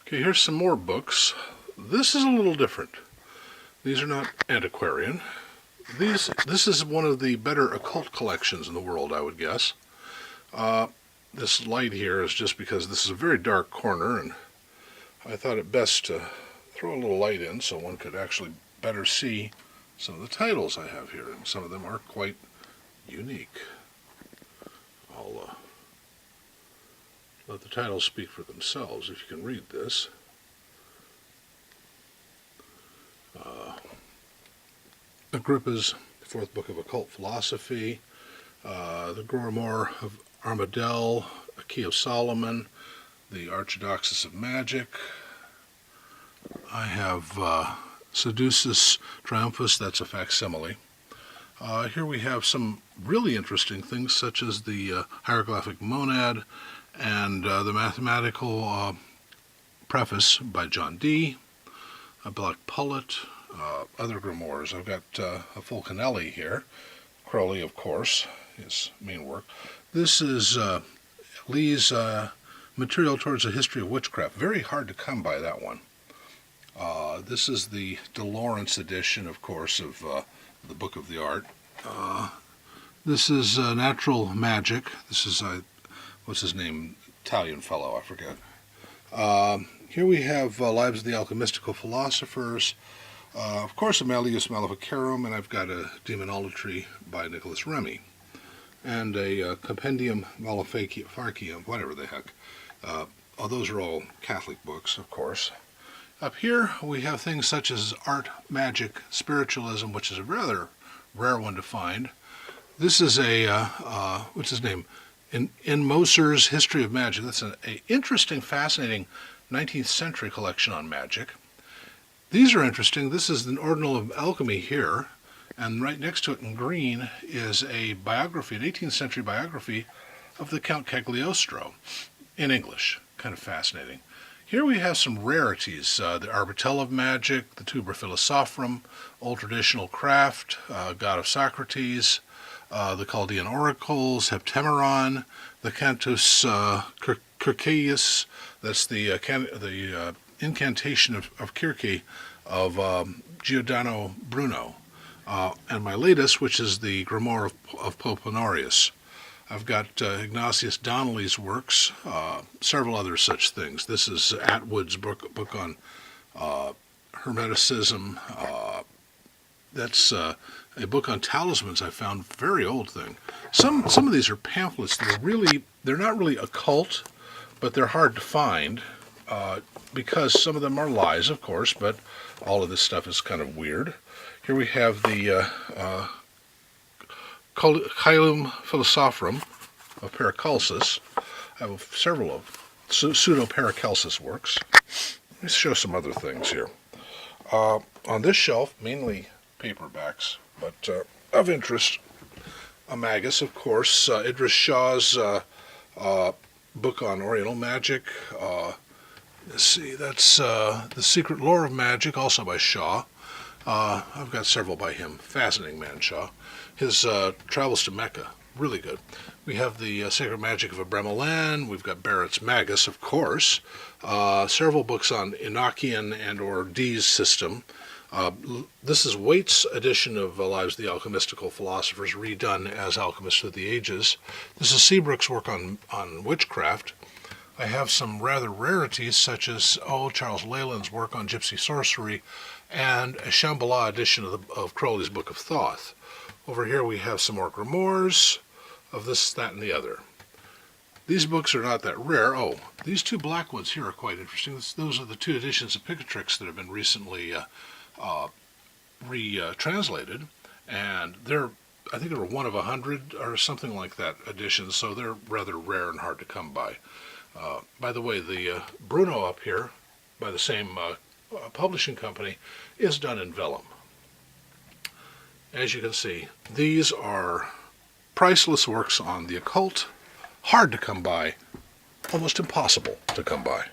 Okay, here's some more books. This is a little different. These are not antiquarian. This is one of the better occult collections in the world, I would guess. This light here is just because this is a very dark corner, and I thought it best to throw a little light in so one could actually better see some of the titles I have here, and some of them are quite unique. I'll let the titles speak for themselves, if you can read this. Agrippa's Fourth Book of Occult Philosophy, the Grimoire of Armadale, A Key of Solomon, the Archidoxis of Magic. I have Seductus Triumphus, that's a facsimile. Here we have some really interesting things, such as the hieroglyphic monad and the mathematical preface by John Dee, a black pullet, other grimoires. I've got a Fulcanelli here, Crowley, of course, his main work. This is Lee's Material Towards a History of Witchcraft. Very hard to come by, that one. This is the De Lawrence edition, of course, of the Book of the Art. This is Natural Magic. This is, what's his name? Italian fellow, I forget. Here we have Lives of the Alchemistical Philosophers. Of course, Malleus Maleficarum, and I've got a Demonolatry by Nicholas Remy. And a Compendium Maleficium, whatever the heck. Those are all Catholic books, of course. Up here we have things such as art, magic, spiritualism, which is a rather rare one to find. This is a, what's his name? In Moser's History of Magic. That's an interesting, fascinating 19th century collection on magic. These are interesting. This is an Ordinal of Alchemy here, and right next to it in green is a biography, an 18th century biography of the Count Cagliostro in English. Kind of fascinating. Here we have some rarities, the Arbitel of Magic, the Tuber Philosophorum, Old Traditional Craft, God of Socrates, the Chaldean Oracles, Heptameron, the Cantus Circaeus, that's the incantation of Circe of Giordano Bruno, and my latest, which is the Grimoire of Pope Honorius. I've got Ignatius Donnelly's works, several other such things. This is Atwood's book on Hermeticism. That's a book on talismans I found, very old thing. Some of these are pamphlets. They're not really occult, but they're hard to find because some of them are lies, of course, but all of this stuff is kind of weird. Here we have the Caelum Philosophorum of Paracelsus. I have several of pseudo-Paracelsus works. Let me show some other things here. On this shelf, mainly paperbacks, but of interest, a Magus, of course, Idris Shah's book on Oriental magic. Let's see, that's The Secret Lore of Magic, also by Shah. I've got several by him. Fascinating man, Shah. His Travels to Mecca, really good. We have the Sacred Magic of Abramelin. We've got Barrett's Magus, of course. Several books on Enochian and or Dee's system. This is Waite's edition of Lives of the Alchemistical Philosophers, redone as Alchemists of the Ages. This is Seabrook's work on witchcraft. I have some rather rarities, such as Charles Leyland's work on gypsy sorcery, and a Shambhala edition of Crowley's Book of Thoth. Over here we have some more grimoires of this, that, and the other. These books are not that rare. These two black ones here are quite interesting. Those are the two editions of Picatrix that have been recently retranslated, and I think there were one of 100 or something like that editions, so they're rather rare and hard to come by. By the way, the Bruno up here, by the same publishing company, is done in vellum. As you can see, these are priceless works on the occult, hard to come by, almost impossible to come by.